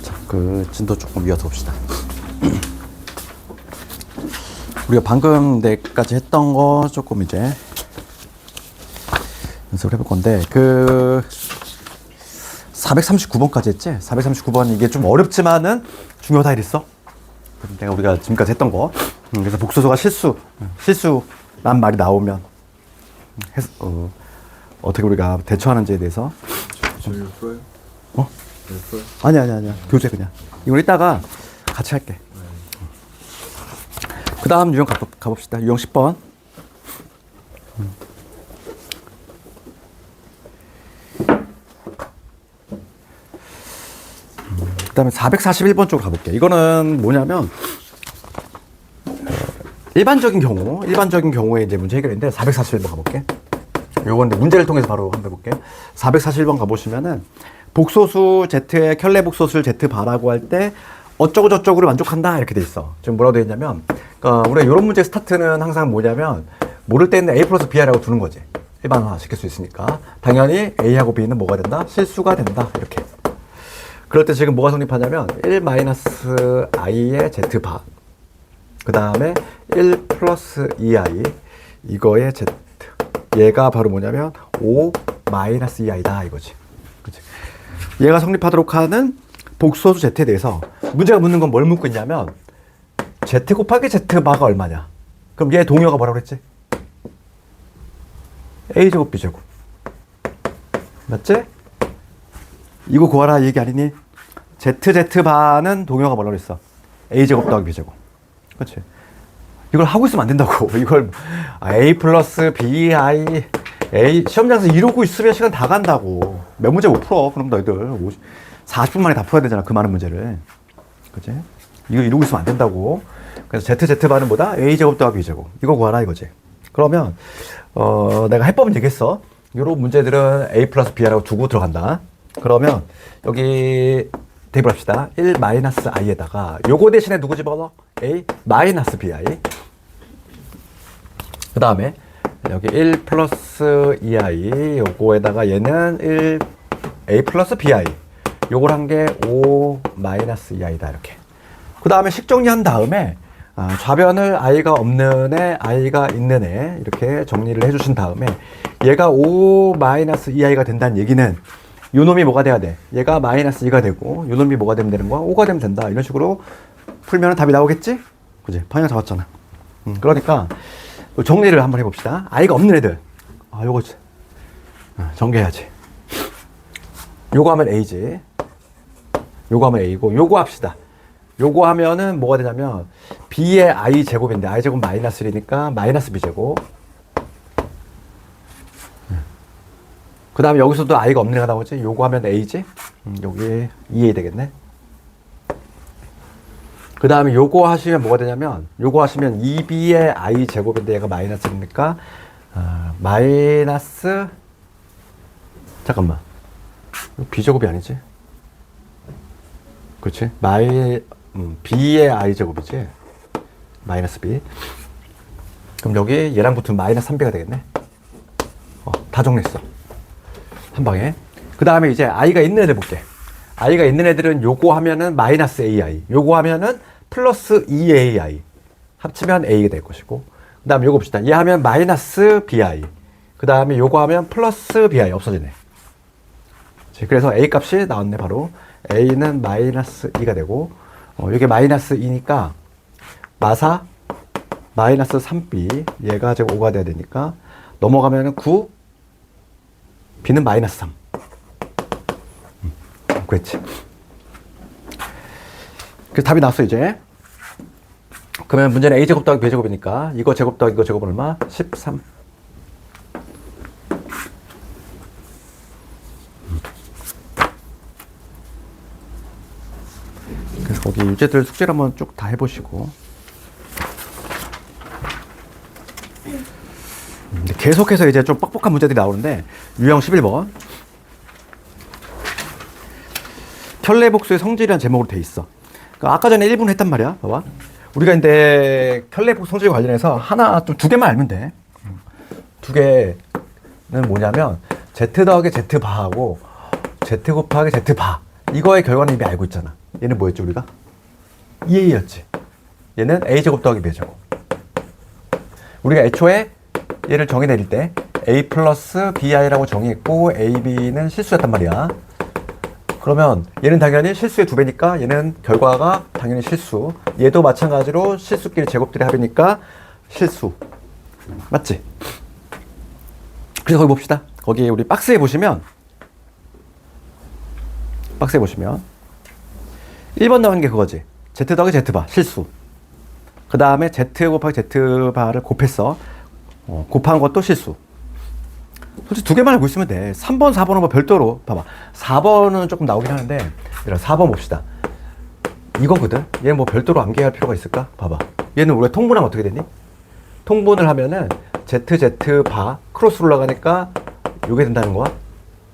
자, 그 진도 조금 이어서 봅시다. 우리가 방금 내까지 했던 거 조금 이제 연습을 해볼 건데, 그 439번까지 했지? 439번 이게 좀 어렵지만은 중요하다 이랬어. 내가 우리가 지금까지 했던 거. 그래서 복소수가 실수란 말이 나오면 어떻게 우리가 대처하는지에 대해서. 저희 풀어요? 어? 네, 풀어요? 아니야. 교재 그냥. 이걸 이따가 같이 할게. 그 다음 유형 가봅시다. 유형 10번. 그 다음에 441번 쪽으로 가볼게. 이거는 뭐냐면, 일반적인 경우에 이제 문제 해결인데, 441번 가볼게. 요건 문제를 통해서 바로 한번 해볼게. 441번 가보시면은, 복소수 Z의 켤레 복소수를 Z 바라고 할 때, 어쩌고저쩌고를 만족한다. 이렇게 돼 있어. 지금 뭐라고 돼 있냐면, 우리가 이런 문제 스타트는 항상 뭐냐면, 모를 때는 A 플러스 B라고 두는 거지. 일반화 시킬 수 있으니까. 당연히 A하고 B는 뭐가 된다? 실수가 된다. 이렇게. 그럴 때 지금 뭐가 성립하냐면 1-i의 z바, 그 다음에 1 플러스 2i 이거의 z, 얘가 바로 뭐냐면 5-2i다 이거지. 그치? 얘가 성립하도록 하는 복소수 z에 대해서 문제가 묻는 건 뭘 묻고 있냐면 z 곱하기 z바가 얼마냐. 그럼 얘 동요가 뭐라고 그랬지? a제곱 b제곱 맞지? 이거 구하라 이 얘기 아니니? ZZ바는 동요가 뭐라고 그랬어? A제곱 더하기 B제곱. 그렇지? 이걸 하고 있으면 안 된다고. 이걸 A 플러스 BI A 시험장에서 이러고 있으면 시간 다 간다고. 몇 문제 못 풀어. 그럼 너희들 40분 만에 다 풀어야 되잖아. 그 많은 문제를. 그치? 이거 이러고 있으면 안 된다고. 그래서 ZZ바는 뭐다? A제곱 더하기 B제곱. 이거 구하라 이거지. 그러면 내가 해법은 얘기했어. 이런 문제들은 A 플러스 B라고 두고 들어간다. 그러면 여기 대입을 합시다. 1-i에다가 요거 대신에 누구 집어넣어? A 마이너스 bi. 그 다음에 여기 1 플러스 2i 요거에다가 얘는 1 A 플러스 bi. 요걸 한 게 5 마이너스 2i다 이렇게. 그 다음에 식 정리한 다음에 좌변을 i가 없는 애, i가 있는 애 이렇게 정리를 해주신 다음에 얘가 5 마이너스 2i가 된다는 얘기는 요 놈이 뭐가 돼야 돼? 얘가 마이너스 2가 되고 요 놈이 뭐가 되면 되는 거야? 5가 되면 된다. 이런 식으로 풀면 답이 나오겠지? 그지? 방향 잡았잖아. 그러니까 정리를 한번 해봅시다. i가 없는 애들. 요거 정리해야지. 요거 하면 a지. 요거 하면 a고 요거 합시다. 요거 하면은 뭐가 되냐면 b의 i 제곱인데 i 제곱 마이너스 1이니까 마이너스 b 제곱. 그 다음에 여기서도 i가 없는 애가 나오지? 요거 하면 a지? 여기 2a 되겠네. 그 다음에 요거 하시면 뭐가 되냐면 요거 하시면 2b의 i 제곱인데 얘가 마이너스 1이니까 마이너스 잠깐만 b 제곱이 아니지? 그렇지? b의 i 제곱이지? 마이너스 b. 그럼 여기 얘랑 붙으면 마이너스 3b가 되겠네. 다 정리했어. 한 방에. 그 다음에 이제 i가 있는 애들 볼게. i가 있는 애들은 요거 하면은 마이너스 ai, 요거 하면은 플러스 2ai 합치면 a가 될 것이고, 그 다음에 요거 봅시다. 얘 하면 마이너스 bi, 그 다음에 요거 하면 플러스 bi 없어지네. 그래서 a 값이 나왔네. 바로 a는 마이너스 2가 되고, 이게 마이너스 2니까 마사 마이너스 3b, 얘가 지금 5가 돼야 되니까 넘어가면은 9, b는 마이너스 3. 그렇지. 그래서 답이 나왔어 이제. 그러면 문제는 a제곱 더하기 b제곱이니까 이거 제곱 더하기 이거 제곱은 얼마? 13. 그래서 거기 유제들 숙제를 한번 쭉 다 해보시고, 계속해서 이제 좀 뻑뻑한 문제들이 나오는데, 유형 11번 켤레복수의 성질이라는 제목으로 돼 있어. 그러니까 아까 전에 1분 했단 말이야. 봐봐. 우리가 근데 켤레복수 성질 관련해서 하나 좀 두 개만 알면 돼. 두 개는 뭐냐면 Z 더하기 Z 바하고 Z 곱하기 Z 바, 이거의 결과는 이미 알고 있잖아. 얘는 뭐였지 우리가? 2a였지. 얘는 a제곱 더하기 b제곱. 우리가 애초에 얘를 정의내릴 때 a 플러스 bi라고 정의했고 ab는 실수였단 말이야. 그러면 얘는 당연히 실수의 2배니까 얘는 결과가 당연히 실수. 얘도 마찬가지로 실수끼리 제곱들의 합이니까 실수. 맞지? 그래서 거기 봅시다. 거기 우리 박스에 보시면 1번 나오는 게 그거지. z 더하기 z바 실수. 그 다음에 z 곱하기 z바를 곱했어. 곱한 것도 실수. 솔직히 두 개만 알고 있으면 돼. 3번, 4번은 뭐 별도로 봐봐. 4번은 조금 나오긴 하는데 4번 봅시다. 이거거든. 얘는 뭐 별도로 암기할 필요가 있을까? 봐봐. 얘는 우리가 통분하면 어떻게 되니? 통분을 하면은 z 바 크로스로 올라가니까 요게 된다는 거야.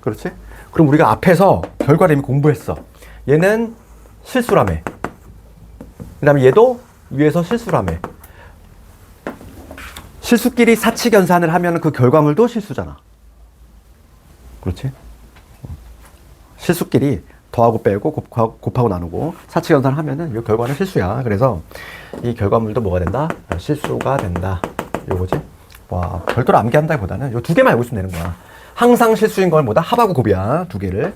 그렇지? 그럼 우리가 앞에서 결과를 이미 공부했어. 얘는 실수라며. 그 다음에 얘도 위에서 실수라며. 실수끼리 사칙연산을 하면 그 결과물도 실수잖아. 그렇지? 실수끼리 더하고 빼고 곱하고 나누고 사칙연산을 하면은 이 결과는 실수야. 그래서 이 결과물도 뭐가 된다? 실수가 된다. 요거지? 와, 별도로 암기한다기보다는 요 두 개만 알고 있으면 되는 거야. 항상 실수인 건 뭐다? 합하고 곱이야. 두 개를.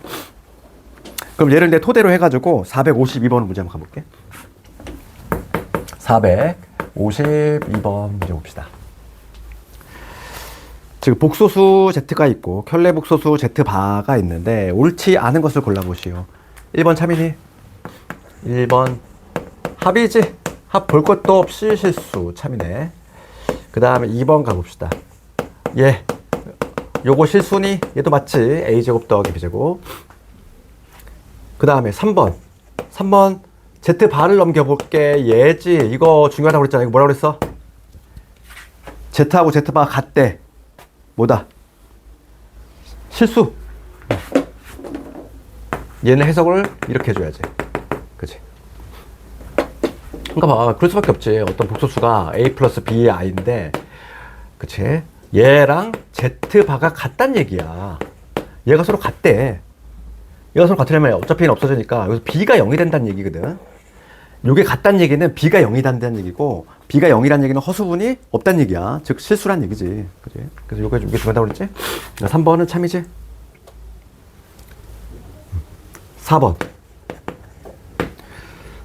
그럼 얘를 내 토대로 해가지고 452번 문제 한번 가볼게. 452번 문제 봅시다. 지금 복소수 Z가 있고 켤레 복소수 Z바가 있는데 옳지 않은 것을 골라보시오. 1번 참이니? 1번 합이지? 합 볼 것도 없이 실수. 참이네. 그 다음에 2번 가봅시다. 예. 요거 실수니? 얘도 맞지? a제곱 더하기 b제곱. 그 다음에 3번. 3번 Z바를 넘겨볼게. 얘지. 이거 중요하다고 그랬잖아. 이거 뭐라고 그랬어? Z하고 Z바가 같대. 뭐다? 실수. 얘는 해석을 이렇게 해줘야지. 그치? 그러니까 봐. 그럴 수밖에 없지. 어떤 복소수가 a 플러스 b의 i인데, 그치? 얘랑 Z바가 같단 얘기야. 얘가 서로 같대. 얘가 서로 같으려면 어차피 없어지니까 여기서 b가 0이 된다는 얘기거든. 요게 같단 얘기는 b가 0이 된다는 얘기고, b가 0이라는 얘기는 허수분이 없다는 얘기야. 즉 실수란 얘기지. 그치? 그래서 요게 중요하다고 그랬지? 3번은 참이지? 4번.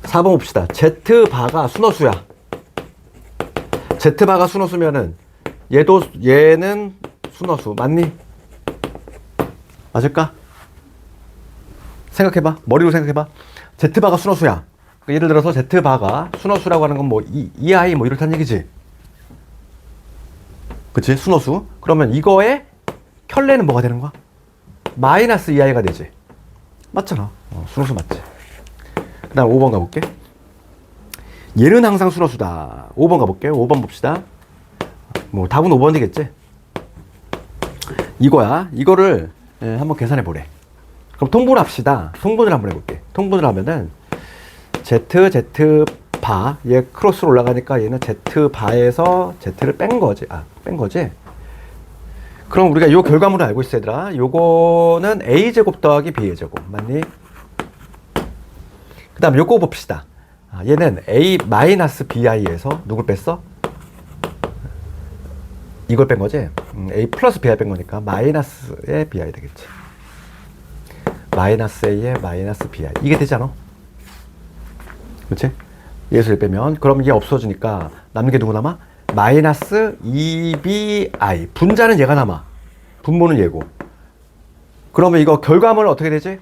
4번 봅시다. Z바가 순허수야. Z바가 순허수면은 얘는 순허수. 맞니? 맞을까? 생각해봐. 머리로 생각해봐. Z바가 순허수야. 예를 들어서 Z바가 순허수라고 하는 건 뭐 이 아이 뭐 이렇다는 얘기지. 그치? 순허수. 그러면 이거의 켤레는 뭐가 되는 거야? 마이너스 2i가 되지. 맞잖아. 순허수 맞지. 그 다음 5번 가볼게. 얘는 항상 순허수다. 5번 가볼게. 5번 봅시다. 뭐 답은 5번이겠지. 이거야. 이거를 한번 계산해 보래. 그럼 통분을 합시다. 통분을 한번 해볼게. 통분을 하면은 Z바 얘 크로스로 올라가니까 얘는 Z바에서 Z를 뺀 거지. 뺀 거지. 그럼 우리가 요 결과물을 알고 있어 얘들아. 요거는 a제곱 더하기 b제곱. 맞니? 그 다음 요거 봅시다. 얘는 a 마이너스 bi에서 누굴 뺐어? 이걸 뺀 거지? a 플러스 bi 뺀 거니까 마이너스의 bi 되겠지. 마이너스 a의 마이너스 bi. 이게 되지 않아? 그렇지? 예수를 빼면 그럼 이게 없어지니까 남는 게 누구 남아? 마이너스 2bi. 분자는 얘가 남아. 분모는 얘고. 그러면 이거 결과물은 어떻게 되지?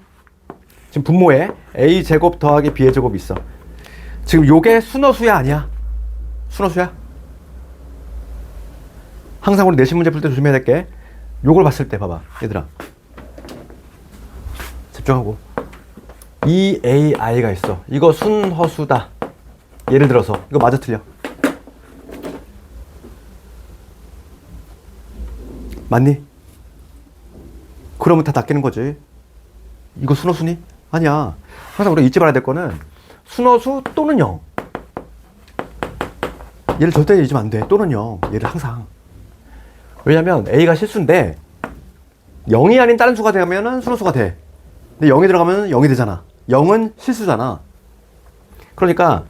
지금 분모에 a제곱 더하기 b제곱이 있어. 지금 요게 순허수야 아니야? 순허수야? 항상 우리 내신 문제 풀 때 조심해야 될 게 요걸 봤을 때 봐봐 얘들아. 집중하고. EAI가 있어. 이거 순허수다. 예를 들어서 이거 맞아 틀려? 맞니? 그러면 다 낚이는 거지. 이거 순허수니? 아니야. 항상 우리가 잊지 말아야 될 거는 순허수 또는 0. 얘를 절대 잊으면 안 돼. 또는 0. 얘를 항상. 왜냐면 A가 실수인데 0이 아닌 다른 수가 되면은 순허수가 돼. 근데 0이 들어가면 0이 되잖아. 0은 실수잖아. 그러니까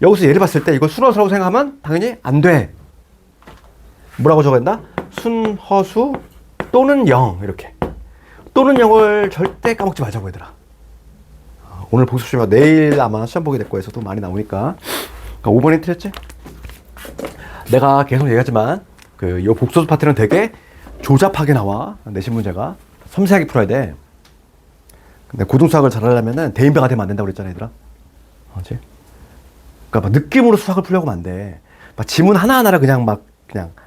여기서 얘를 봤을 때 이걸 순허수라고 생각하면 당연히 안 돼. 뭐라고 적어야 된다? 순허수 또는 0 이렇게. 또는 0을 절대 까먹지 말자고 얘들아. 오늘 복수 시험이 내일 아마 시험 보게 될 거에서도 많이 나오니까. 그러니까 5번이 틀렸지? 내가 계속 얘기하지만 요 복소수 파트는 되게 조잡하게 나와. 내신 문제가 섬세하게 풀어야 돼. 근데 고등수학을 잘하려면은 대인배가 되면 안 된다고 그랬잖아 얘들아. 그렇지? 그러니까 막 느낌으로 수학을 풀려고 하면 안 돼. 막 지문 하나하나를 그냥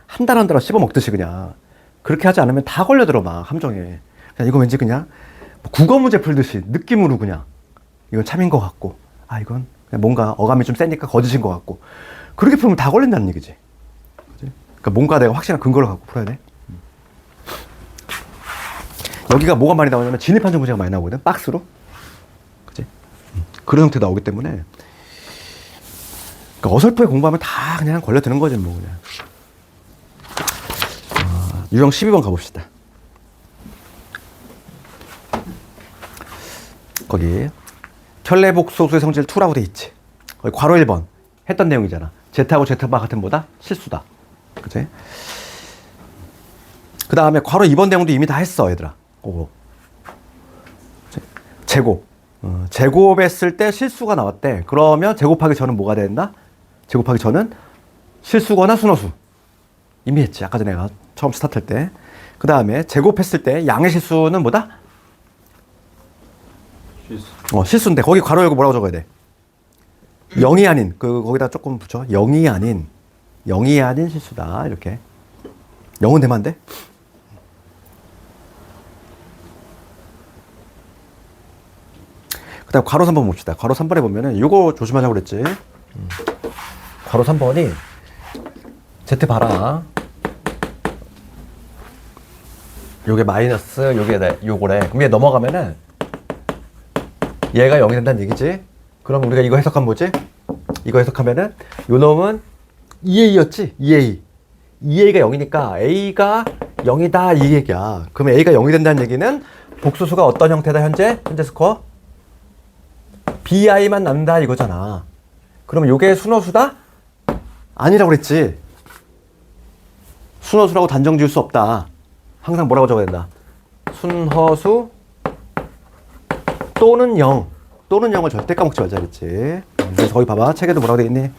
한 달 한 달 씹어 먹듯이 그냥 그렇게 하지 않으면 다 걸려들어 막 함정에. 그냥 이거 왠지 그냥 국어 문제 풀듯이 느낌으로 그냥 이건 참인 것 같고 이건 그냥 뭔가 어감이 좀 세니까 거짓인 것 같고 그렇게 풀면 다 걸린다는 얘기지. 그치? 그러니까 뭔가 내가 확실한 근거를 갖고 풀어야 돼. 여기가 뭐가 많이 나오냐면 진입 판정 문제가 많이 나오거든. 박스로. 그치? 그런 형태 나오기 때문에 그러니까 어설프게 공부하면 다 그냥 걸려드는 거지 뭐 그냥. 유형 12번 가봅시다. 거기 켤레복소수의 성질 2라고 돼 있지. 거기 괄호 1번 했던 내용이잖아. Z하고 Z바 같은 보다 실수다. 그치? 그 다음에 괄호 2번 내용도 이미 다 했어 얘들아. 오. 제곱. 제곱했을 때 실수가 나왔대. 그러면 제곱하기 전은 뭐가 된다? 제곱하기 전은 실수거나 순허수. 이미 했지. 아까 전에 내가 처음 스타트할 때. 그 다음에 제곱했을 때 양의 실수는 뭐다? 실수. 실수인데 거기 괄호 열고 뭐라고 적어야 돼? 0이 아닌 거기다 조금 붙여. 0이 아닌 실수다. 이렇게. 0은 되면 안 돼? 그 다음 괄호 3번 봅시다. 괄호 3번에 보면은 이거 조심하자고 그랬지. 괄호 3번이 Z 봐라. 요게 마이너스 요거래. 그럼 얘 넘어가면은 얘가 0이 된다는 얘기지. 그럼 우리가 이거 해석하면 뭐지? 이거 해석하면은 요 놈은 2A였지? 2A. 2A가 0이니까 A가 0이다 이 얘기야. 그럼 A가 0이 된다는 얘기는 복소수가 어떤 형태다 현재 스코어? BI만 남는다 이거잖아. 그러면 요게 순허수다? 아니라고 그랬지. 순허수라고 단정 지을 수 없다. 항상 뭐라고 적어야 된다? 순허수 또는 0. 또는 0을 절대 까먹지 말자 그랬지. 그래서 거기 봐봐. 책에도 뭐라고 돼 있니?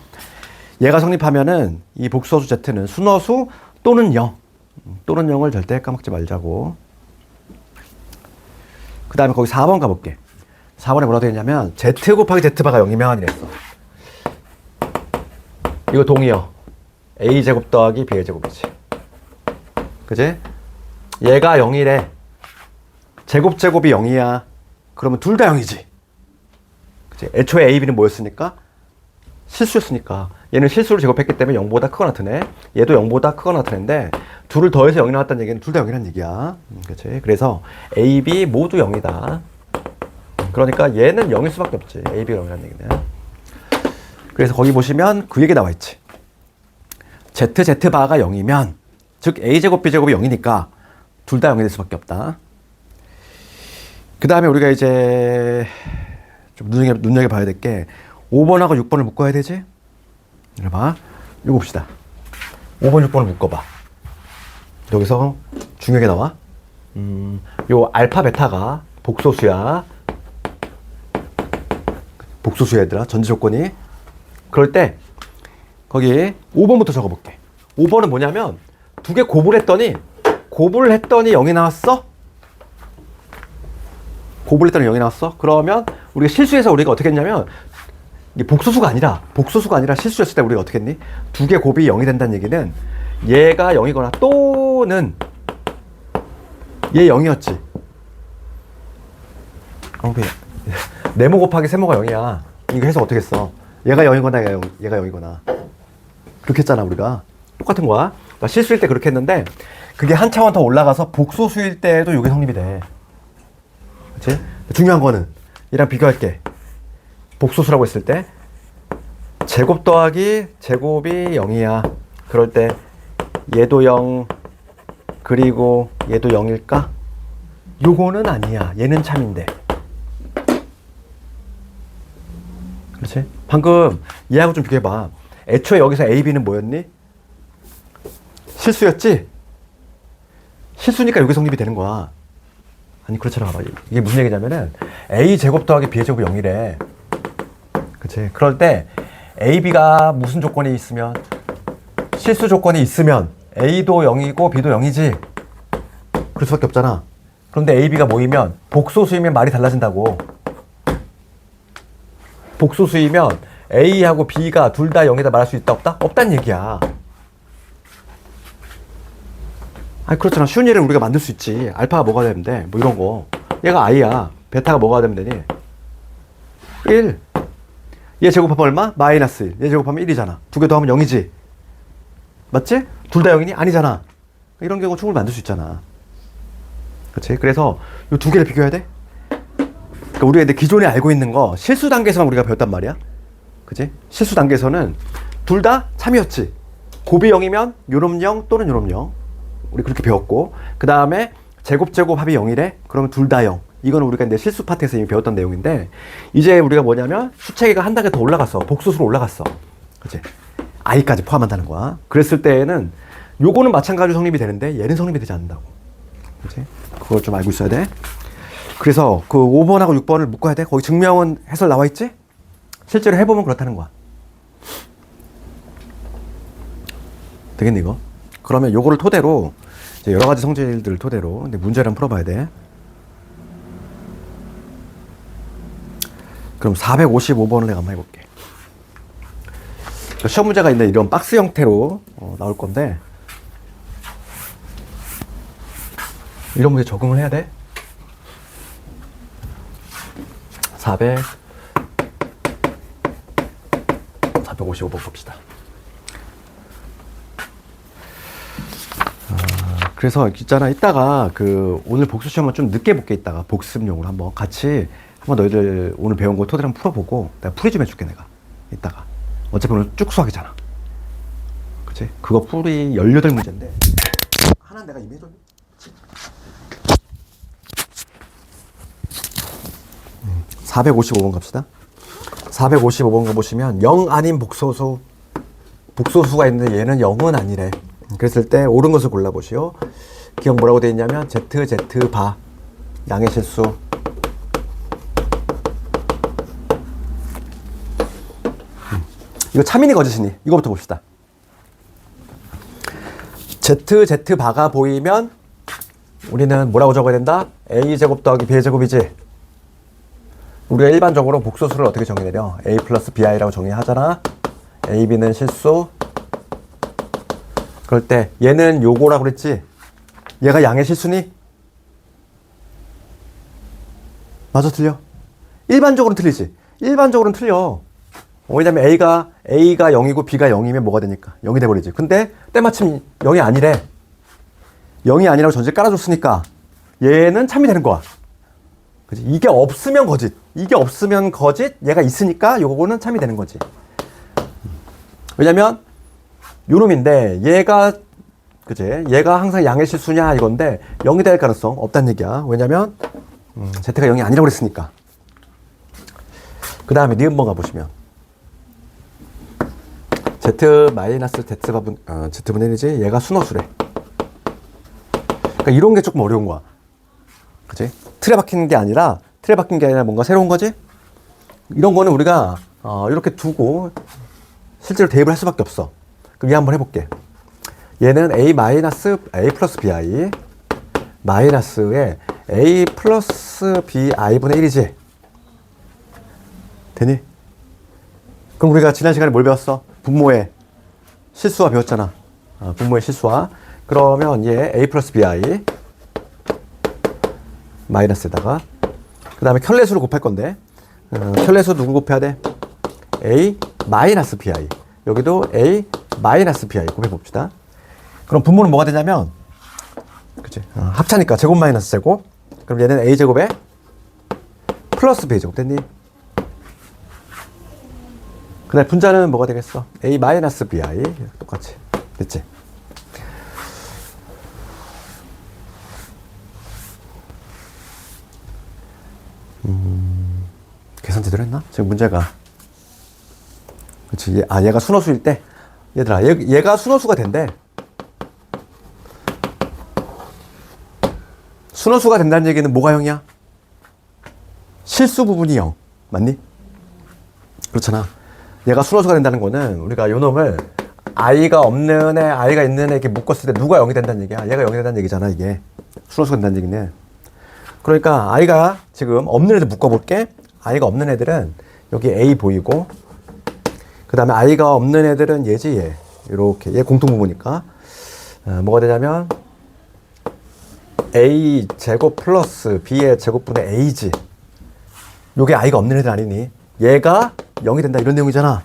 얘가 성립하면은 이 복소수 Z는 순허수 또는 0. 또는 0을 절대 까먹지 말자고. 그 다음에 거기 4번 가볼게. 4번에 뭐라고 되어 있냐면 Z 곱하기 Z바가 0이면 이랬어. 이거 동의어. A제곱 더하기 B제곱이지. 그치? 얘가 0이래. 제곱이 0이야. 그러면 둘 다 0이지. 그치? 애초에 A, B는 뭐였으니까? 실수였으니까. 얘는 실수를 제곱했기 때문에 0보다 크거나 같으네. 얘도 0보다 크거나 같은데 둘을 더해서 0이 나왔다는 얘기는 둘 다 0이라는 얘기야. 그치? 그래서 A, B 모두 0이다. 그러니까 얘는 0일 수밖에 없지. A, B가 0이라는 얘기는. 그래서 거기 보시면 그 얘기 나와 있지. Z바가 0이면 즉 A제곱, B제곱이 0이니까 둘 다 0이 될 수밖에 없다. 그 다음에 우리가 이제 좀 눈여겨봐야 될 게 5번하고 6번을 묶어야 되지? 이리 봐. 이거 봅시다. 5번, 6번을 묶어봐. 여기서 중요하게 나와. 요 알파, 베타가 복소수야. 복소수 얘들아. 전제 조건이. 그럴 때 거기 5번부터 적어볼게. 5번은 뭐냐면 두 개 곱을 했더니 0이 나왔어? 곱을 했더니 0이 나왔어? 그러면 우리가 실수해서 우리가 어떻게 했냐면 이게 복소수가 아니라 실수였을 때 우리가 어떻게 했니? 두 개 곱이 0이 된다는 얘기는 얘가 0이거나 또는 얘 0이었지. 네모 곱하기 세모가 0이야. 이거 해서 어떻게 했어? 얘가 0이거나 얘가 0이거나. 그렇게 했잖아 우리가. 똑같은 거야. 그러니까 실수일 때 그렇게 했는데 그게 한 차원 더 올라가서 복소수일 때도 이게 성립이 돼. 그치? 중요한 거는 얘랑 비교할게. 복소수라고 했을 때 제곱 더하기 제곱이 0이야. 그럴 때 얘도 0 그리고 얘도 0일까? 요거는 아니야. 얘는 참인데. 그렇지? 방금 얘하고 좀 비교해봐. 애초에 여기서 A, B는 뭐였니? 실수였지? 실수니까 여기 성립이 되는 거야. 아니 그렇잖아. 봐봐. 이게 무슨 얘기냐면은 A 제곱 더하기 B의 제곱이 0이래. 그치? 그럴 때 A, B가 무슨 조건이 있으면, 실수 조건이 있으면 A도 0이고 B도 0이지. 그럴 수밖에 없잖아. 그런데 A, B가 모이면 복소수이면 말이 달라진다고. 복소수이면 A하고 B가 둘 다 0이다 말할 수 있다 없다? 없다는 얘기야. 아니 그렇잖아. 쉬운 예를 우리가 만들 수 있지. 알파가 뭐가 되면 돼? 뭐 이런 거. 얘가 i야. 베타가 뭐가 되면 되니? 1. 얘 제곱하면 얼마? 마이너스 1. 얘 제곱하면 1이잖아. 두 개 더하면 0이지. 맞지? 둘 다 0이니? 아니잖아. 이런 경우 충분히 만들 수 있잖아. 그렇지? 그래서 이 두 개를 비교해야 돼. 그러니까 우리가 이제 기존에 알고 있는 거 실수 단계에서만 우리가 배웠단 말이야. 그치? 실수 단계에서는 둘 다 참이었지. 곱이 0이면 요놈 0 또는 요놈 0. 우리 그렇게 배웠고, 그 다음에 제곱 합이 0이래? 그러면 둘 다 0. 이거는 우리가 이제 실수 파트에서 이미 배웠던 내용인데, 이제 우리가 뭐냐면 수체계가 한 단계 더 올라갔어. 복소수로 올라갔어. 그치? i까지 포함한다는 거야. 그랬을 때에는 요거는 마찬가지로 성립이 되는데 얘는 성립이 되지 않는다고. 그치? 그걸 좀 알고 있어야 돼. 그래서 그 5번하고 6번을 묶어야 돼. 거기 증명은 해설 나와 있지? 실제로 해보면 그렇다는 거야. 되겠니 이거? 그러면 요거를 토대로 이제 여러 가지 성질들을 토대로 근데 문제를 한번 풀어봐야 돼. 그럼 455번을 내가 한번 해볼게. 시험 문제가 있는 이런 박스 형태로 나올 건데 이런 문제 적응을 해야 돼. 455번 봅시다. 그래서 있잖아, 이따가 그 오늘 복수 시험은 좀 늦게 볼게. 이따가 복습용으로 한번 같이 한번 너희들 오늘 배운 거 토대로 한번 풀어보고 내가 풀이 좀 해줄게. 내가 이따가 어차피 오늘 쭉 수학이잖아. 그치? 그거 풀이 18문제인데 하나 내가 이미 해줬니? 455번 갑시다. 455번 가보시면 0 아닌 복소수가 있는데 얘는 0은 아니래. 그랬을 때 옳은 것을 골라보시오. 기억 뭐라고 되어 있냐면 Z 바 양의 실수. 이거 참이니 거짓이니? 이거부터 봅시다. Z 바가 보이면 우리는 뭐라고 적어야 된다? A제곱 더하기 B제곱이지. 우리가 일반적으로 복소수를 어떻게 정의내려? A 플러스 BI라고 정의하잖아. A, B는 실수. 그럴 때 얘는 요거라고 그랬지? 얘가 양의 실수니? 맞아, 틀려? 일반적으로는 틀리지? 일반적으로는 틀려. 왜냐면 A가 0이고 B가 0이면 뭐가 되니까 0이 돼버리지. 근데 때마침 0이 아니래. 0이 아니라고 전제 깔아줬으니까 얘는 참이 되는 거야. 그치? 이게 없으면 거짓. 이게 없으면 거짓. 얘가 있으니까 요거는 참이 되는 거지. 왜냐면 요놈인데 얘가 그치? 얘가 항상 양의 실수냐 이건데 0이 될 가능성 없다는 얘기야. 왜냐면 Z가 0이 아니라고 그랬으니까. 그 다음에 니은번 가보시면 Z분의 1이지? 얘가 순허수래. 그러니까 이런 게 조금 어려운 거야. 그치? 틀에 박힌 게 아니라 뭔가 새로운 거지? 이런 거는 우리가 이렇게 두고 실제로 대입을 할 수밖에 없어. 그럼 얘 한번 해볼게. 얘는 A 플러스 BI 마이너스에 A 플러스 BI분의 1이지? 되니? 그럼 우리가 지난 시간에 뭘 배웠어? 분모의 실수화 배웠잖아. 분모의 실수화. 그러면 얘 A 플러스 BI 마이너스에다가 그 다음에 켤레수를 곱할 건데 켤레수 누구 곱해야 돼? A 마이너스 BI. 여기도 A 마이너스 BI 곱해봅시다. 그럼 분모는 뭐가 되냐면 그치? 합차니까 제곱 마이너스 제곱. 그럼 얘는 A제곱에 플러스 B제곱 됐니? 그 다음에 분자는 뭐가 되겠어? A 마이너스 BI 똑같이 됐지? 계산 제대로 했나? 지금 문제가 그렇지. 얘가 순호수일 때, 얘들아, 얘가 순호수가 된대. 순호수가 된다는 얘기는 뭐가 0이야? 실수 부분이 0. 맞니? 그렇잖아. 얘가 순호수가 된다는 거는 우리가 요 놈을 i가 없는 애, i가 있는 애 이렇게 묶었을 때 누가 0이 된다는 얘기야? 얘가 0이 된다는 얘기잖아, 이게. 순호수가 된다는 얘기는. 그러니까 i가 지금 없는 애들 묶어볼게. i가 없는 애들은 여기 a 보이고, 그 다음에 i가 없는 애들은 얘지, 얘. 이렇게. 얘 공통부분이니까. 뭐가 되냐면 a 제곱 플러스 b의 제곱분의 a지. 요게 i가 없는 애들 아니니? 얘가 0이 된다 이런 내용이잖아.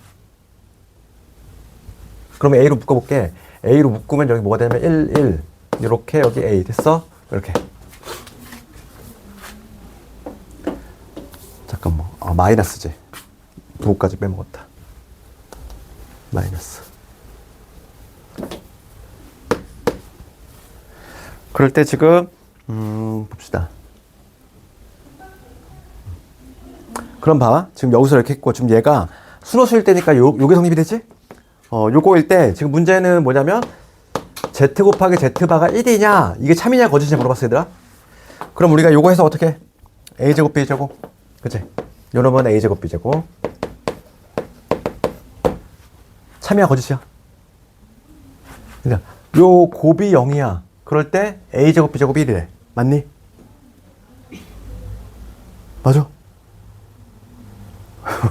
그러면 a로 묶어볼게. a로 묶으면 여기 뭐가 되냐면 1, 1 이렇게 여기 a 됐어? 이렇게. 잠깐만. 마이너스지. 부호까지 빼먹었다. 마이너스. 그럴 때 지금 봅시다. 그럼 봐. 지금 여기서 이렇게 했고, 지금 얘가 순호수일 때니까 요게 성립이 되지? 요거일 때, 지금 문제는 뭐냐면, z 곱하기 z바가 1이냐, 이게 참이냐, 거짓이냐 물어봤어, 얘들아? 그럼 우리가 요거 해서 어떻게? a제곱, b제곱. 그치? 요 놈은 a제곱, b제곱. 참이야, 거짓이야? 그러니까, 요 곱이 0이야. 그럴 때 a제곱, b제곱이 1이래. 맞니? 맞아?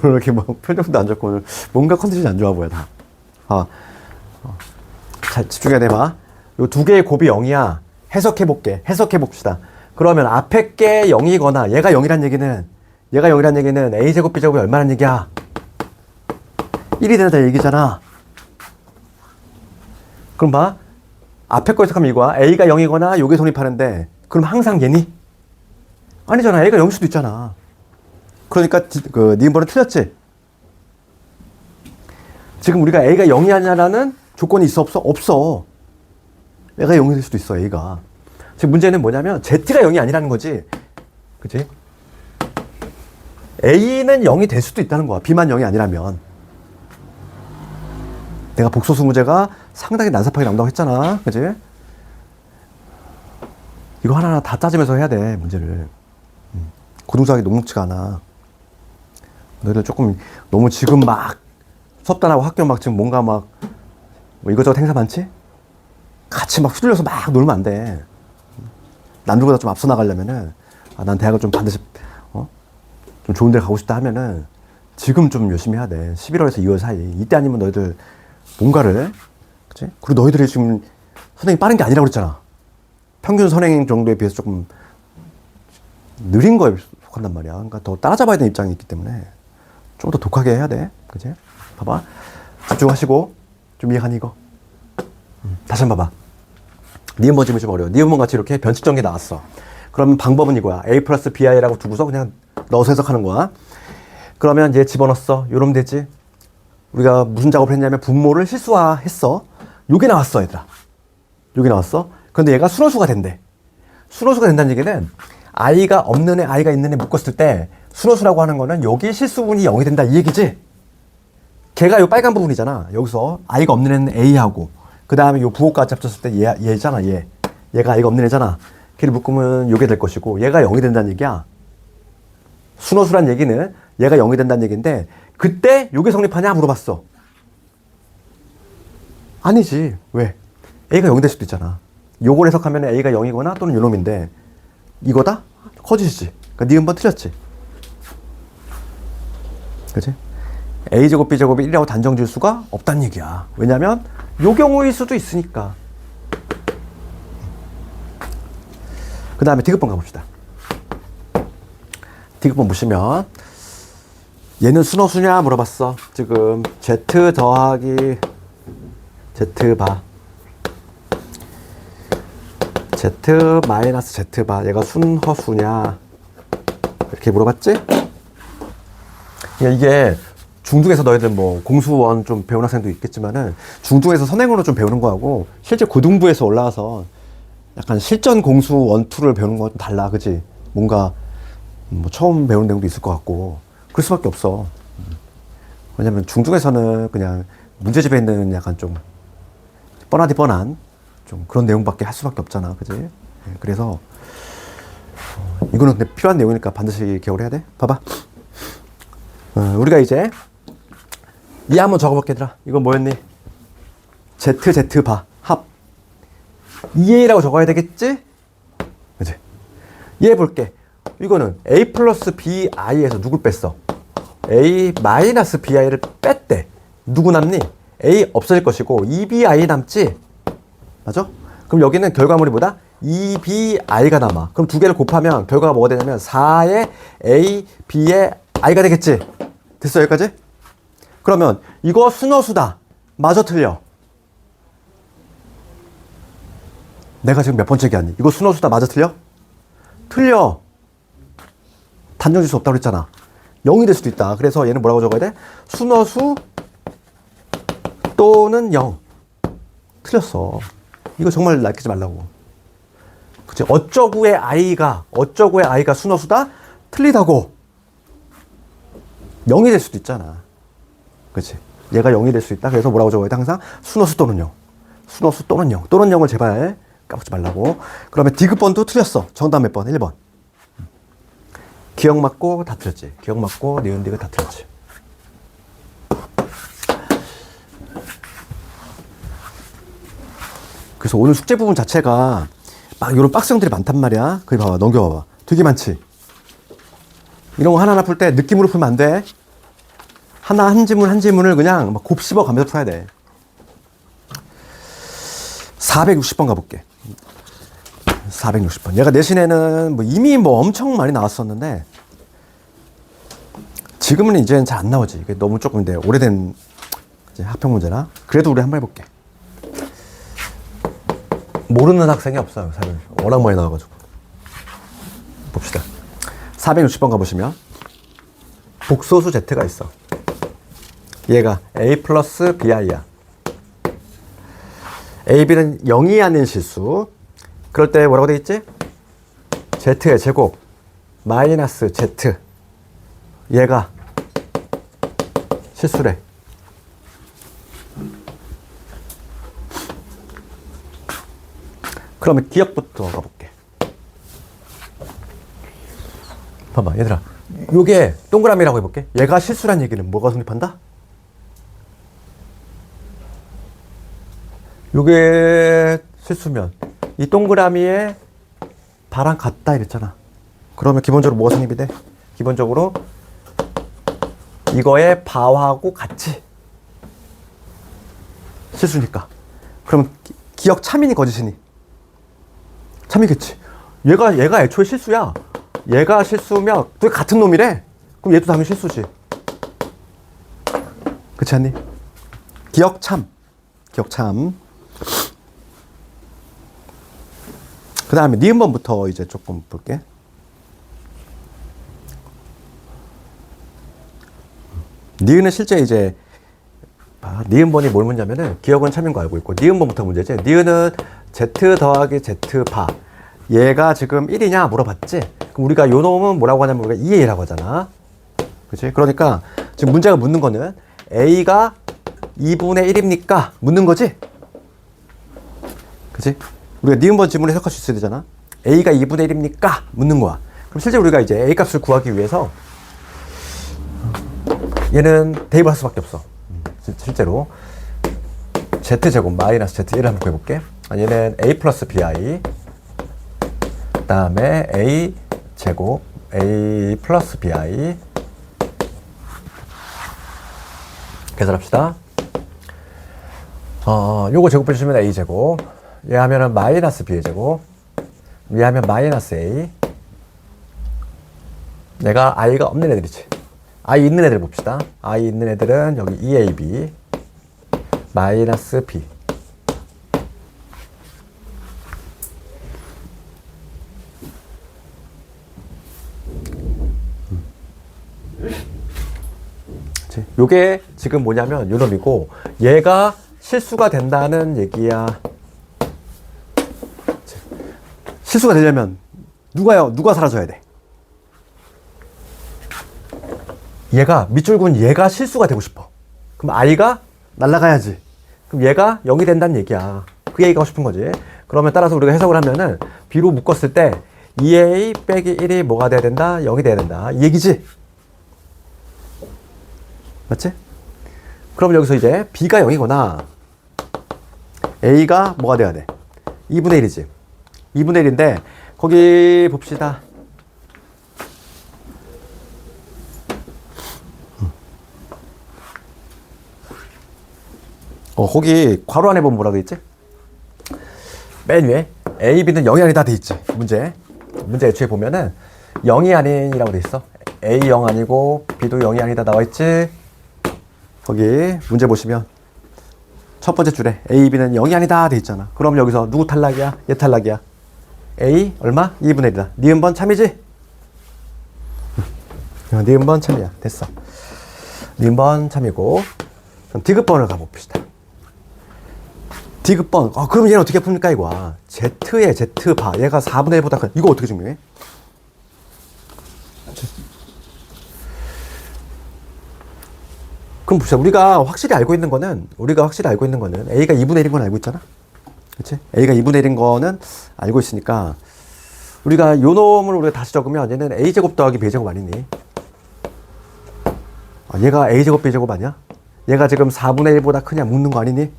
이렇게 뭐 표정도 안 좋고 오늘 뭔가 컨디션이 안 좋아 보여 다. 잘 집중해야 돼 봐. 요 두 개의 곱이 0이야. 해석해 볼게. 해석해 봅시다. 그러면 앞에 게 0이거나 얘가 0이란 얘기는 a 제곱 b 제곱이 얼마란 얘기야? 1이 된다 얘기잖아. 그럼 봐. 앞에 거 해석하면 이거야. a가 0이거나 요게 성립하는데 그럼 항상 얘니? 아니잖아. a가 0일 수도 있잖아. 그러니까 네 번은 틀렸지? 지금 우리가 a가 0이 아니냐라는 조건이 있어 없어? 없어. 얘가 0이 될 수도 있어, a가. 지금 문제는 뭐냐면 z가 0이 아니라는 거지. 그치? a는 0이 될 수도 있다는 거야. b만 0이 아니라면. 내가 복소수 문제가 상당히 난삽하게 나온다고 했잖아. 그치? 이거 하나하나 다 따지면서 해야 돼, 문제를. 고등수학이 녹록지가 않아. 너희들 조금 너무 지금 막 수업단하고 학교 막 지금 뭔가 막 뭐 이것저것 행사 많지? 같이 막 휘둘려서 막 놀면 안 돼. 남들보다 좀 앞서 나가려면은 난 대학을 좀 반드시 좀 좋은 데 가고 싶다 하면은 지금 좀 열심히 해야 돼. 11월에서 2월 사이. 이때 아니면 너희들 뭔가를, 그치? 그리고 너희들이 지금 선행이 빠른 게 아니라고 그랬잖아. 평균 선행 정도에 비해서 조금 느린 거에 속한단 말이야. 그러니까 더 따라잡아야 되는 입장이 있기 때문에 좀 더 독하게 해야 돼. 그치? 봐봐. 집중하시고, 좀 이해가니 이거? 다시 한번 봐봐. 니은번 지면 좀 어려워. 니은번 같이 이렇게 변칙정리 나왔어. 그러면 방법은 이거야. a 플러스 bi라고 두고서 그냥 넣어서 해석하는 거야. 그러면 얘 집어넣었어. 요러면 되지. 우리가 무슨 작업을 했냐면 분모를 실수화했어. 요게 나왔어, 얘들아. 요게 나왔어. 그런데 얘가 순호수가 된대. 순호수가 된다는 얘기는 i가 없는 애, i가 있는 애 묶었을 때 순호수라고 하는 거는 여기 실수분이 0이 된다 이 얘기지. 걔가 요 빨간 부분이잖아. 여기서 i가 없는 애는 a하고 그 다음에 요 부호까지 합쳤을 때 얘잖아. 얘가 i가 없는 애잖아. 걔를 묶으면 요게 될 것이고 얘가 0이 된다는 얘기야. 순호수란 얘기는 얘가 0이 된다는 얘기인데 그때 요게 성립하냐 물어봤어. 아니지. 왜? a가 0이 될 수도 있잖아. 요걸 해석하면 a가 0이거나 또는 요놈인데 이거다? 거짓이지. 그러니까 니은번 틀렸지. 그치? a제곱 b제곱이 1이라고 단정 지을 수가 없다는 얘기야. 왜냐면 요 경우일 수도 있으니까. 그 다음에 디귿번 가봅시다. 디귿번 보시면 얘는 순호수냐 물어봤어. 지금 z 더하기 z바 z 마이너스 z바 얘가 순허수냐 이렇게 물어봤지? 이게 중등에서 너희들 뭐 공수원 좀 배운 학생도 있겠지만은 중등에서 선행으로 좀 배우는 거하고 실제 고등부에서 올라와서 약간 실전 공수 원, 투를 배우는 거랑 좀 달라. 그치? 뭔가 뭐 처음 배우는 내용도 있을 것 같고 그럴 수밖에 없어. 왜냐면 중중에서는 그냥 문제집에 있는 약간 좀 뻔하디 뻔한 좀 그런 내용밖에 할 수밖에 없잖아. 그지? 네, 그래서 이거는 근데 필요한 내용이니까 반드시 기억을 해야 돼. 봐봐. 우리가 이제 이 한번 적어볼게 얘들아. 이건 뭐였니? Z 바 합 2A라고 적어야 되겠지? 그치? 이해해볼게. 이거는 A 플러스 BI에서 누굴 뺐어? A 마이너스 BI를 뺐대. 누구 남니? A 없어질 것이고 2BI 남지? 맞아? 그럼 여기는 결과물이 뭐다? 2BI가 남아. 그럼 두 개를 곱하면 결과가 뭐가 되냐면 4의 A, B의 I가 되겠지? 됐어 여기까지? 그러면 이거 순어수다. 마저 틀려. 내가 지금 몇 번째 얘기하니? 이거 순어수다 맞아 틀려? 틀려. 단정질 수 없다고 그랬잖아. 0이 될 수도 있다. 그래서 얘는 뭐라고 적어야 돼? 순어수 또는 0. 틀렸어. 이거 정말 낚이지 말라고. 그치? 어쩌구의 i가 순어수다? 틀리다고. 0이 될 수도 있잖아. 그치? 얘가 0이 될 수 있다. 그래서 뭐라고 적어야 돼? 항상 순어수 또는 0. 순어수 또는 0. 또는 0을 제발 까먹지 말라고. 그러면 디귿번도 틀렸어. 정답 몇 번? 1번. 기억 맞고 다 틀렸지. 기억 맞고 니은 디귿 다 틀렸지. 그래서 오늘 숙제 부분 자체가 막 이런 박스형들이 많단 말이야. 거기 봐봐. 넘겨봐봐. 되게 많지. 이런 거 하나하나 풀 때 느낌으로 풀면 안 돼. 하나 한 지문 한 지문을 그냥 막 곱씹어 가면서 풀어야 돼. 460번 가볼게. 460번. 얘가 내신에는 뭐 이미 뭐 엄청 많이 나왔었는데 지금은 이제는 잘 안 나오지. 이게 너무 조금 이제 오래된 이제 합평 문제라. 그래도 우리 한번 해볼게. 모르는 학생이 없어요. 사실 워낙 많이 나와가지고. 봅시다. 460번 가보시면 복소수 Z가 있어. 얘가 A 플러스 BI야. A, B는 0이 아닌 실수. 그럴 때 뭐라고 돼 있지? Z의 제곱 마이너스 Z. 얘가 실수래. 그러면 기억부터 가볼게. 봐봐 얘들아. 요게 동그라미라고 해볼게. 얘가 실수란 얘기는 뭐가 성립한다? 요게 실수면 이 동그라미에 바랑 같다 이랬잖아. 그러면 기본적으로 뭐가 성립이 돼? 기본적으로 이거의 바하고 같이 실수니까. 그럼 기억 참이니 거짓이니? 참이겠지. 얘가 애초에 실수야. 얘가 실수면 또 같은 놈이래. 그럼 얘도 당연히 실수지. 그렇지 않니? 기억 참. 기억 참. 그 다음에 니은번부터 이제 조금 볼게. 니은은 실제 이제 니은번이 뭘 문제냐면은 기억은 참인 거 알고 있고 니은번부터 문제지. 니은은 Z 더하기 Z 바. 얘가 지금 1이냐 물어봤지. 그럼 우리가 요 놈은 뭐라고 하냐면 우리가 2A라고 하잖아. 그치? 그러니까 지금 문제가 묻는 거는 A가 2분의 1입니까? 묻는 거지? 그치? 우리가 니은번 지문을 해석할 수 있어야 되잖아. A가 2분의 1입니까? 묻는 거야. 그럼 실제 우리가 이제 A 값을 구하기 위해서 얘는 대입을 할 수밖에 없어. 실제로 Z제곱 마이너스 Z1을 한번 구해볼게. 얘는 A 플러스 BI 그 다음에 A 제곱 A 플러스 BI 계산합시다. 요거 제곱해주시면 A 제곱, 얘 하면은 마이너스 B의 제곱, 얘 하면 마이너스 A. 얘가 I가 없는 애들이지. I 있는 애들 봅시다. I 있는 애들은 여기 2AB 마이너스 B. 요게 지금 뭐냐면 요 놈이고 얘가 실수가 된다는 얘기야. 실수가 되려면 누가 사라져야 돼? 얘가 밑줄 군 얘가 실수가 되고 싶어. 그럼 i가 날아가야지. 그럼 얘가 0이 된다는 얘기야. 그 얘기가 하고 싶은 거지. 그러면 따라서 우리가 해석을 하면은 b로 묶었을 때 2a 빼기 1이 뭐가 돼야 된다? 0이 돼야 된다. 이 얘기지? 맞지? 그럼 여기서 이제 b가 0이거나 a가 뭐가 돼야 돼? 2분의 1이지. 2분의 1인데 거기 봅시다. 거기 괄호 안에 보면 뭐라 그랬지? 맨 위에 A, B는 0이 아니다 돼 있지. 문제 애초에 보면은 0이 아닌이라고 돼 있어. A 0 아니고 B도 0이 아니다 나와 있지. 거기 문제 보시면 첫 번째 줄에 A, B는 0이 아니다 돼 있잖아. 그럼 여기서 누구 탈락이야? 얘 탈락이야. A 얼마? 2분의 1이다. 니은번 참이지? 니은번 참이야. 됐어. 니은번 참이고. 그럼 디귿번을 가봅시다. 디귿번. 그럼 얘는 어떻게 풉니까 이거? Z에 Z 바. 얘가 4분의 1보다 큰. 이거 어떻게 증명해? 그럼 봅시다. 우리가 확실히 알고 있는 거는 A가 2분의 1인 건 알고 있잖아. 그치? A가 2분의 1인 거는 알고 있으니까 우리가 요 놈을 우리가 다시 적으면 얘는 A제곱 더하기 B제곱 아니니? 얘가 A제곱 B제곱 아니야? 얘가 지금 4분의 1보다 크냐 묻는 거 아니니?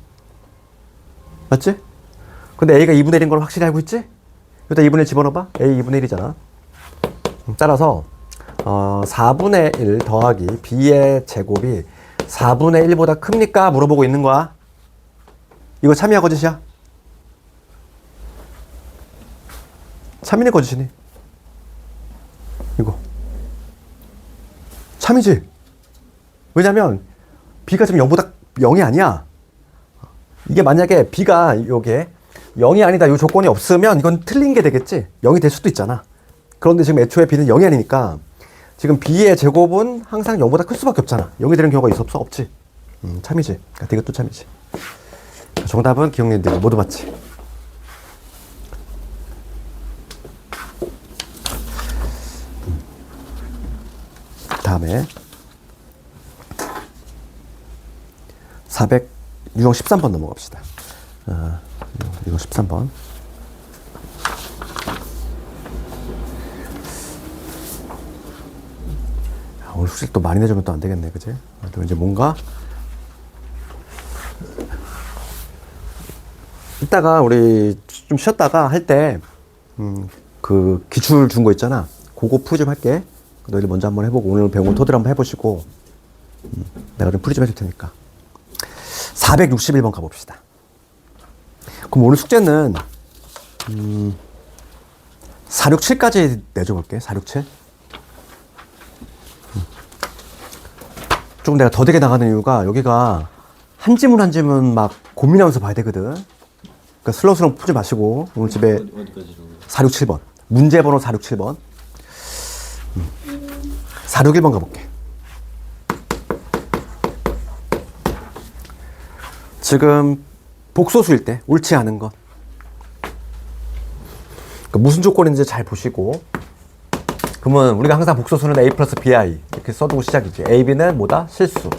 맞지? 근데 A가 2분의 1인 걸 확실히 알고 있지? 여기다 2분의 1 집어넣어봐. A 2분의 1이잖아. 따라서 4분의 1 더하기 B의 제곱이 4분의 1보다 큽니까? 물어보고 있는 거야. 이거 참이야 거짓이야? 참이네 거짓이니? 이거 참이지? 왜냐면 B가 지금 0보다 0이 아니야. 이게 만약에 B가 요게 0이 아니다 요 조건이 없으면 이건 틀린 게 되겠지. 0이 될 수도 있잖아. 그런데 지금 애초에 B는 0이 아니니까 지금 B의 제곱은 항상 0보다 클 수밖에 없잖아. 0이 되는 경우가 있어 없어? 없지. 참이지. 그러니까 이것도 참이지. 정답은 기억님들 모두 맞지. 다음에 유형 13번 넘어갑시다. 유형 13번. 오늘 수직 또 많이 내주면 또 안 되겠네, 그지? 또 이제 뭔가 이따가 우리 좀 쉬었다가 할 때 그 기출 준 거 있잖아. 그거 풀이 좀 할게. 너희들 먼저 한번 해보고 오늘 배운 거 토대로 한번 해보시고 내가 좀 풀이 좀 해줄 테니까. 461번 가봅시다. 그럼 오늘 숙제는 467까지 내줘볼게. 467. 조금 내가 더디게 나가는 이유가 여기가 한 지문 한 지문 막 고민하면서 봐야 되거든. 그러니까 슬렁슬렁 풀지 마시고 오늘 집에 어디까지 467번 문제 번호 467번 461번 가볼게. 지금 복소수일 때 옳지 않은 것 그러니까 무슨 조건인지 잘 보시고. 그러면 우리가 항상 복소수는 A 플러스 BI 이렇게 써두고 시작이지. A, B는 뭐다? 실수.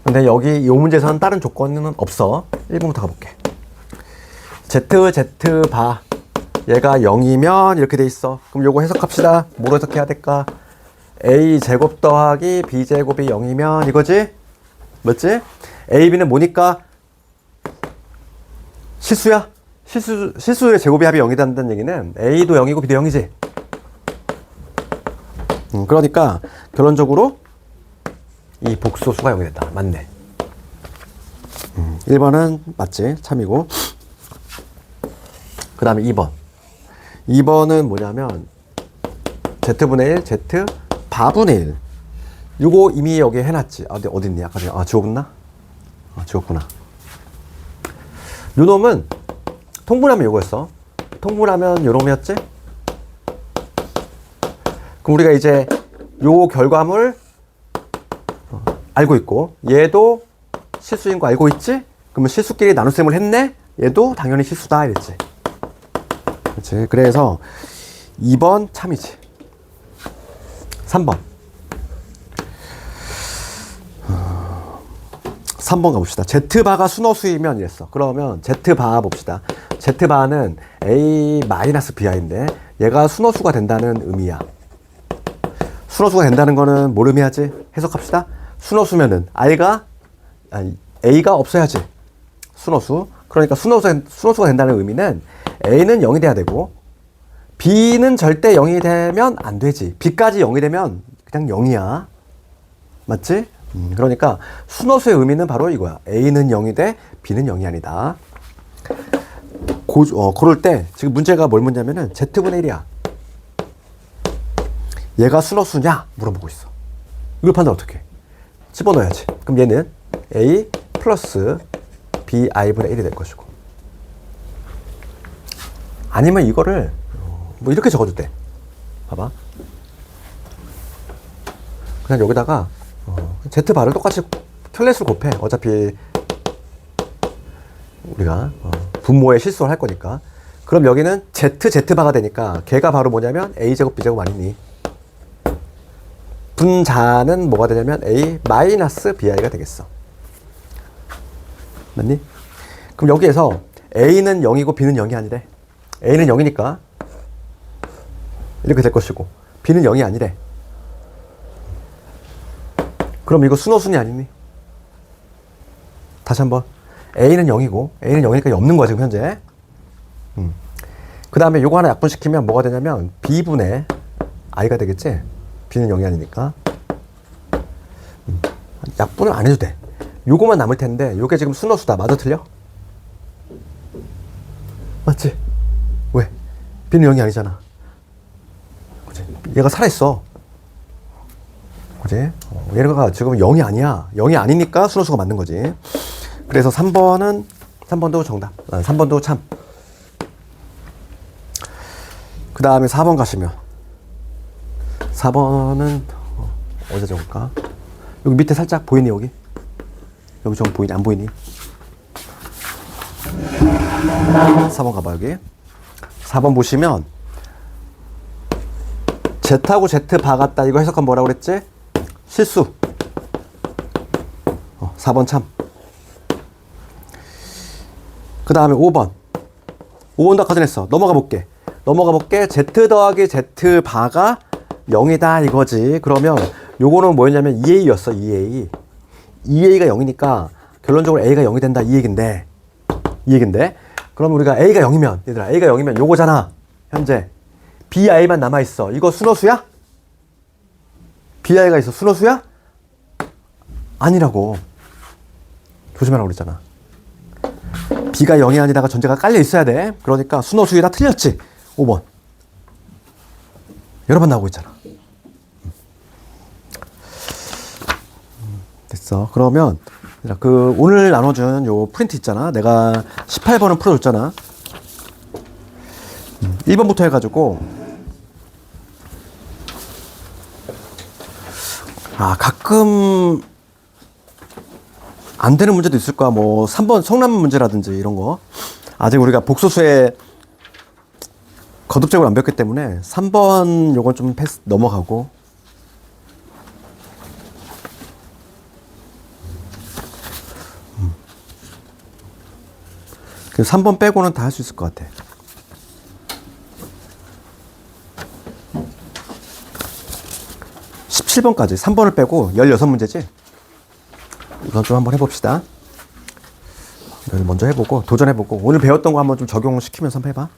근데 여기 이 문제에서는 다른 조건은 없어. 1번부터 가볼게. Z 바 얘가 0이면 이렇게 돼 있어. 그럼 요거 해석합시다. 뭐로 해석해야 될까? A 제곱 더하기 B 제곱이 0이면 이거지? 맞지? A, B는 뭐니까? 실수야? 실수의 제곱이 합이 0이 된다는 얘기는 A도 0이고 B도 0이지? 그러니까 결론적으로 이 복소수가 0이 됐다. 맞네. 1번은 맞지? 참이고. 그 다음에 2번. 2번은 뭐냐면 Z분의 1, Z 바분의 1. 요거 이미 여기 해놨지. 근데 어딨니? 아까 전에. 지웠나? 지웠구나. 요 놈은 통분하면 요거였어. 통분하면 요 놈이었지? 그럼 우리가 이제 요 결과물 알고 있고 얘도 실수인 거 알고 있지? 그러면 실수끼리 나눗셈을 했네? 얘도 당연히 실수다 이랬지. 그렇지. 그래서 2번 참이지. 3번. 3번 가봅시다. Z바가 순호수이면 이랬어. 그러면 Z바 봅시다. Z바는 A-BI인데 얘가 순호수가 된다는 의미야. 순호수가 된다는 거는 뭘 의미하지? 해석합시다. 순호수면은 A가 없어야지. 순호수. 그러니까 순호수가 된다는 의미는 A는 0이 돼야 되고 B는 절대 0이 되면 안 되지. B까지 0이 되면 그냥 0이야. 맞지? 그러니까 순호수의 의미는 바로 이거야. A는 0이 돼, B는 0이 아니다. 고를 때 지금 문제가 뭘 묻냐면은 Z분의 1이야. 얘가 순호수냐? 물어보고 있어. 이걸 판단 어떻게 해? 집어넣어야지. 그럼 얘는 A 플러스 BI분의 1이 될 것이고. 아니면 이거를 뭐 이렇게 적어도 돼. 봐봐. 그냥 여기다가 Z바를 똑같이 켤레수를 곱해. 어차피 우리가 분모의 실수를 할 거니까. 그럼 여기는 Z바가 되니까 걔가 바로 뭐냐면 A제곱 B제곱 아니니. 분자는 뭐가 되냐면 A 마이너스 BI가 되겠어. 맞니? 그럼 여기에서 A는 0이고 B는 0이 아니래. A는 0이니까 이렇게 될 것이고 B는 0이 아니래. 그럼 이거 순호순이 아니니? 다시 한번. A는 0이고 A는 0이니까 없는 거야 지금 현재. 그 다음에 요거 하나 약분시키면 뭐가 되냐면 B분의 I가 되겠지? B는 0이 아니니까. 약분을 안 해도 돼. 요거만 남을 텐데 요게 지금 순호수다. 맞아 틀려? 맞지? 왜? B는 0이 아니잖아. 그치? 얘가 살아있어. 그치? 얘가 지금 0이 아니야. 0이 아니니까 순호수가 맞는 거지. 그래서 3번도 정답. 3번도 참. 그 다음에 4번 가시면 4번은 어디다 적을까? 여기 밑에 살짝 보이니 여기? 여기 좀 보이니? 안 보이니? 4번 가봐 여기. 4번 보시면 Z하고 Z바 같다. 이거 해석하면 뭐라고 그랬지? 실수. 4번 참. 그 다음에 5번. 5번도 아까 전에 했어. 넘어가 볼게. Z 더하기 Z바가 0이다 이거지. 그러면 요거는 뭐였냐면 2A였어. 2A. 2A가 0이니까 결론적으로 A가 0이 된다 이 얘긴데. 그럼 우리가 A가 0이면 얘들아 A가 0이면 요거잖아. 현재 BI만 남아있어. 이거 순호수야? BI가 있어. 순호수야? 아니라고. 조심하라고 그랬잖아. B가 0이 아니다가 전제가 깔려 있어야 돼. 그러니까 순호수이다 틀렸지. 5번. 여러 번 나오고 있잖아. 됐어. 그러면 그 오늘 나눠준 요 프린트 있잖아. 내가 18번은 풀어줬잖아. 1번부터 해가지고 가끔 안 되는 문제도 있을 거야. 뭐 3번 성난문 문제라든지 이런 거. 아직 우리가 복소수에 거듭적으로 안 배웠기 때문에 3번 요건 좀 패스 넘어가고. 그 3번 빼고는 다 할 수 있을 것 같아. (17번까지) 3번을 빼고 16문제지? 이건 좀 한번 해봅시다. 먼저 해보고 도전해보고 오늘 배웠던 거 한번 좀 적용시키면서 한번 해봐.